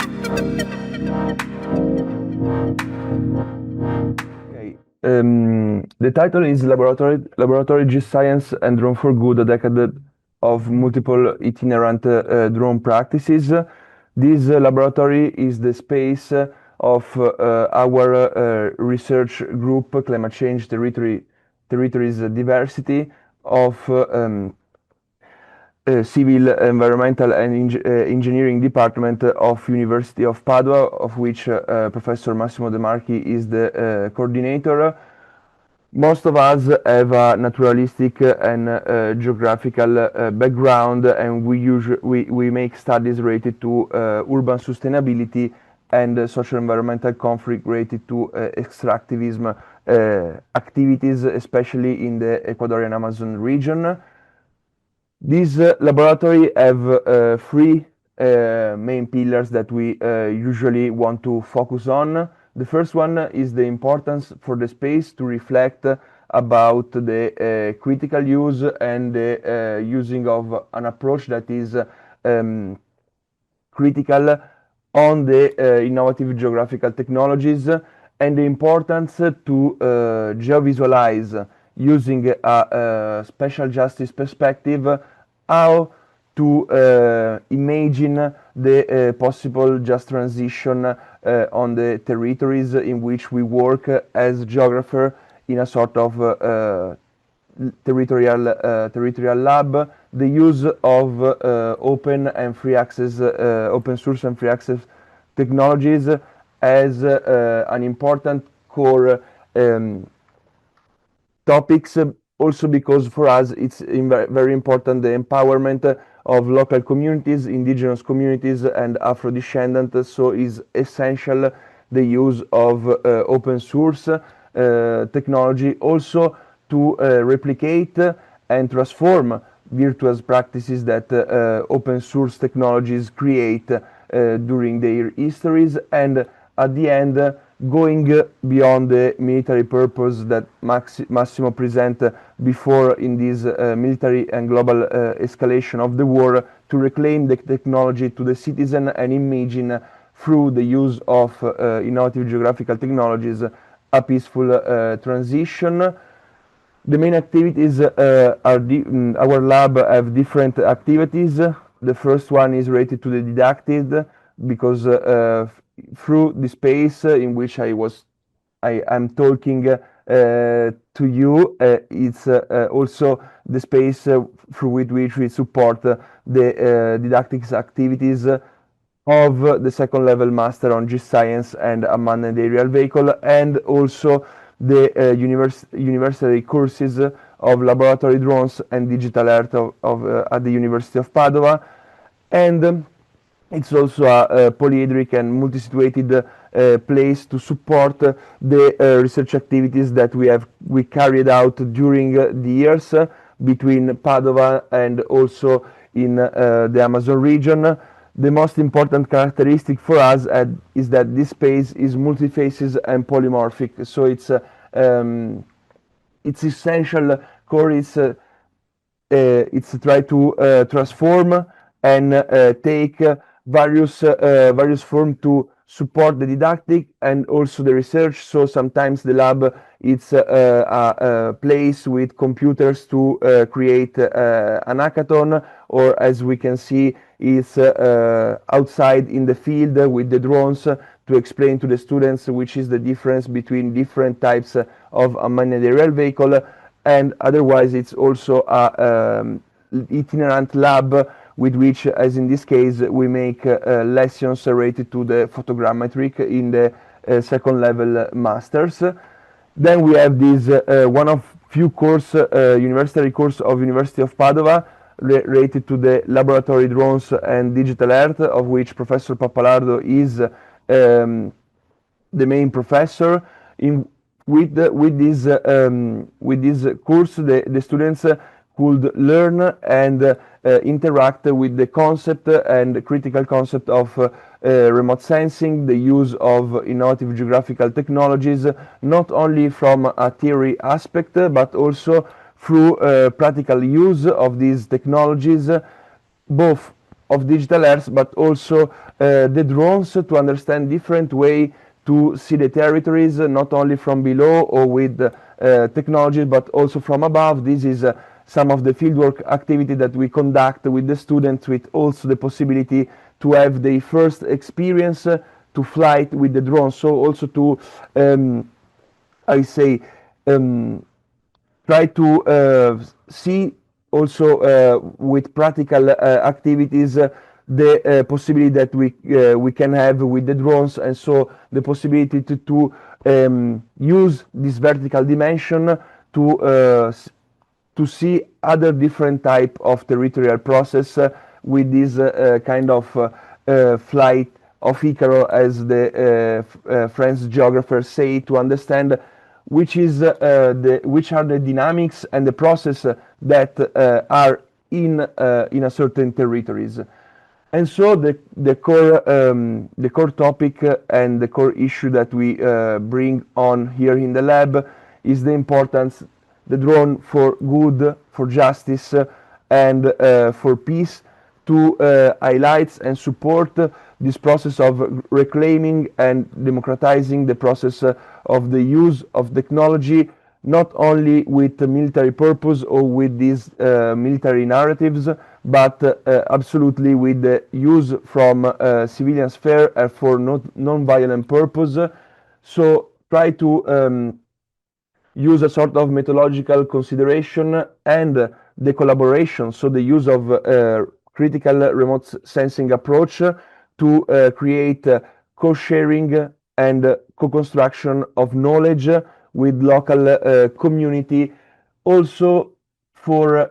Okay. The title is Laboratory G-Science and Drone for Good, a decade of multiple itinerant drone practices. This laboratory is the space of our research group, Climate Change Territories Diversity, of Civil, Environmental and Engineering Department of University of Padua, of which Professor Massimo De Marchi is the coordinator. Most of us have a naturalistic and geographical background, and we make studies related to urban sustainability and social environmental conflict related to extractivism activities, especially in the Ecuadorian Amazon region. This laboratory have three main pillars that we usually want to focus on. The first one is the importance for the space to reflect about the critical use and the using of an approach that is critical on the innovative geographical technologies, and the importance to geovisualize using a special justice perspective how to imagine the possible just transition on the territories in which we work as geographer in a sort of territorial lab. The use of open and free access, open source and free access technologies as an important core topics, also because for us it's very important the empowerment of local communities, indigenous communities and Afro-descendants, so is essential the use of open source technology also to replicate and transform virtuous practices that open source technologies create during their histories, and at the end going beyond the military purpose that Massimo presented before in this military and global escalation of the war, to reclaim the technology to the citizen and imagine through the use of innovative geographical technologies a peaceful transition. The main activities our lab have different activities. The first one is related to the didactic, because through the space in which I am talking to you, it's also the space through which we support the didactics activities of the second level master on G-Science and unmanned aerial vehicle, and also the university courses of laboratory drones and digital earth at the University of Padua. And it's also a polyhedric and multi-situated place to support the research activities that we carried out during the years between Padua and also in the Amazon region. The most important characteristic for us is that this space is multi-phases and polymorphic. So it's essential core is it's try to transform and take various forms to support the didactic and also the research. So sometimes the lab it's a place with computers to create an hackathon, or as we can see is outside in the field with the drones to explain to the students which is the difference between different types of unmanned aerial vehicle. And otherwise it's also a itinerant lab with which, as in this case, we make lessons related to the photogrammetric in the second level masters. Then we have this one of few course, university course of University of Padua related to the laboratory drones and digital earth, of which Professor Pappalardo is the main professor. With this course, the students could learn and interact with the concept and critical concept of remote sensing, the use of innovative geographical technologies, not only from a theory aspect, but also through practical use of these technologies, both of digital earth, but also the drones to understand different way to see the territories, not only from below or with technology, but also from above. This is some of the fieldwork activity that we conduct with the students, with also the possibility to have the first experience to flight with the drone. So also to, I say, try to see also with practical activities the possibility that we can have with the drones, and so the possibility to use this vertical dimension to see other different type of territorial process with this kind of flight of Icaro, as the French geographers say, to understand which are the dynamics and the process that are in a certain territories. And so the core topic and the core issue that we bring on here in the lab is the importance the drone for good, for justice, and for peace, to highlight and support this process of reclaiming and democratizing the process of the use of technology, not only with military purpose or with these military narratives, but absolutely with the use from civilian sphere and for non-violent purpose. So try to use a sort of methodological consideration and the collaboration, so the use of critical remote sensing approach to create co-sharing and co-construction of knowledge with local community, also for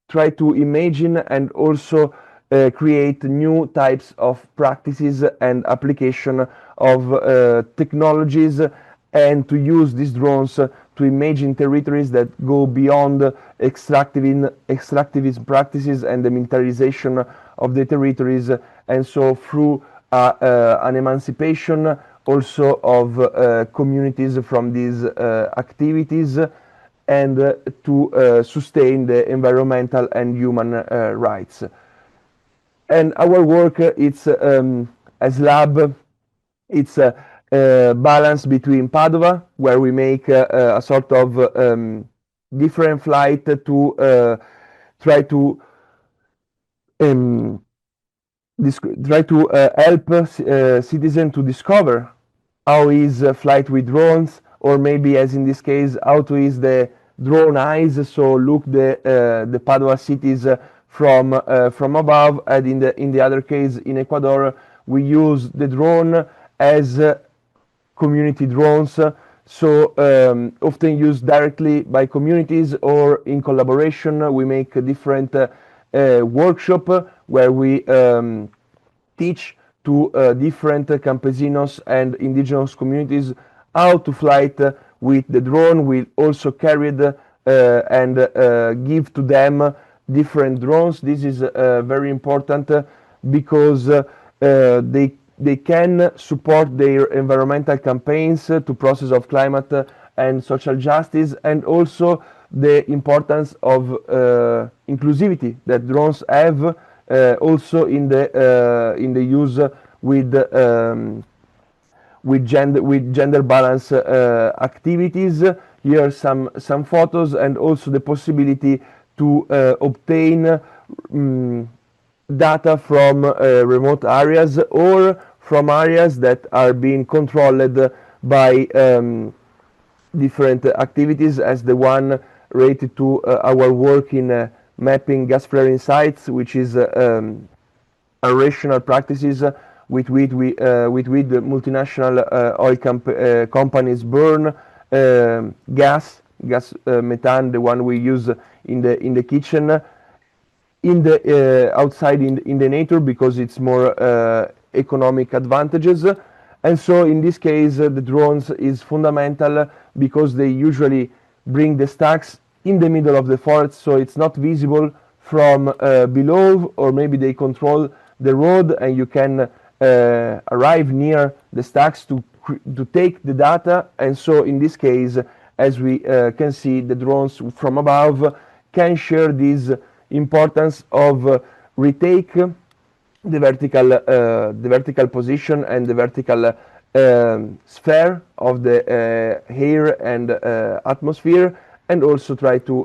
try to imagine and also create new types of practices and application of technologies, and to use these drones to imagine territories that go beyond extractivist practices and the militarization of the territories, and so through an emancipation also of communities from these activities, and to sustain the environmental and human rights. And our work, it's as lab, it's a balance between Padova, where we make a sort of different flight to try to help citizens to discover how is flight with drones, or maybe, as in this case, how to is the drone eyes, so look the Padua cities from above. And in the other case, in Ecuador, we use the drone as community drones, so often used directly by communities or in collaboration. We make a different workshop where we teach to different campesinos and indigenous communities how to flight with the drone. We also carried and give to them different drones. This is very important because they can support their environmental campaigns to process of climate and social justice, and also the importance of inclusivity that drones have also in the use with gender balance activities. Here are some photos, and also the possibility to obtain data from remote areas or from areas that are being controlled by different activities, as the one related to our work in mapping gas flaring sites, which is rational practices with which the multinational oil companies burn gas methane, the one we use in the kitchen, in the outside in the nature, because it's more economic advantages. And so in this case the drones is fundamental, because they usually bring the stacks in the middle of the forest, so it's not visible from below, or maybe they control the road and you can arrive near the stacks to take the data. And so in this case, as we can see, the drones from above can share this importance of retake the vertical position and the vertical sphere of the air and atmosphere, and also try to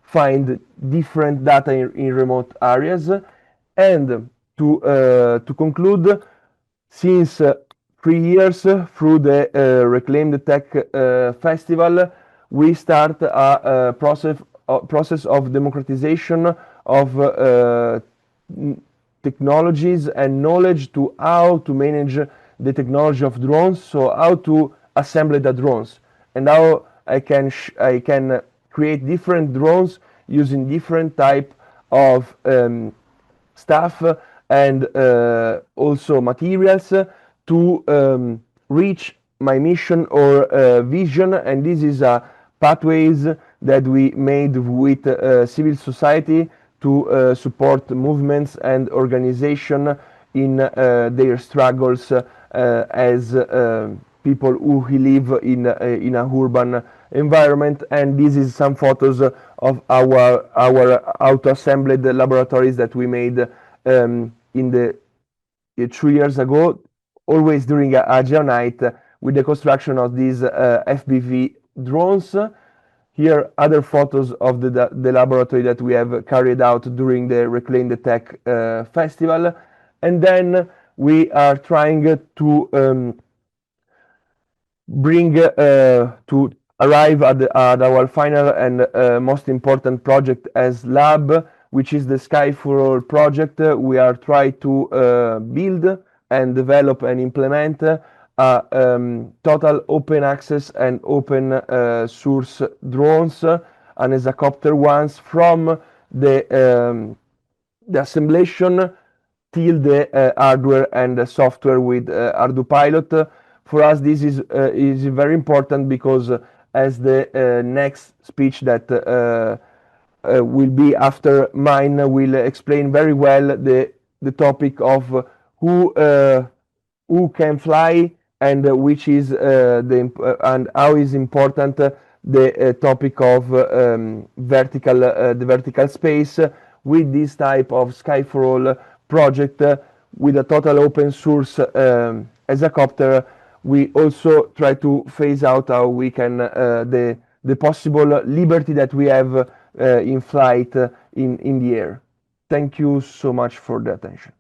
find different data in remote areas. And to conclude, since 3 years through the Reclaim the Tech Festival, we start a process of democratization of technologies and knowledge to how to manage the technology of drones, so how to assemble the drones and how I can create different drones using different type of stuff and also materials to reach my mission or vision. And this is a pathways that we made with civil society to support movements and organization in their struggles as people who live in a urban environment. And this is some photos of our auto-assembled laboratories that we made in the 3 years ago, always during a geonight with the construction of these FPV drones. Here other photos of the laboratory that we have carried out during the Reclaim the Tech Festival. And then we are trying to bring to arrive at our final and most important project as lab, which is the Sky for All project. We are trying to build and develop and implement total open access and open source drones and helicopter ones from the assemblation till the hardware and the software with ArduPilot. For us, this is very important because as the next speech that will be after mine will explain very well the topic of who can fly and which is and how is important the topic of the vertical space with this type of Sky for All project with a total open source helicopter. We also try to phase out how we can the possible liberty that we have in flight in the air. Thank you so much for the attention.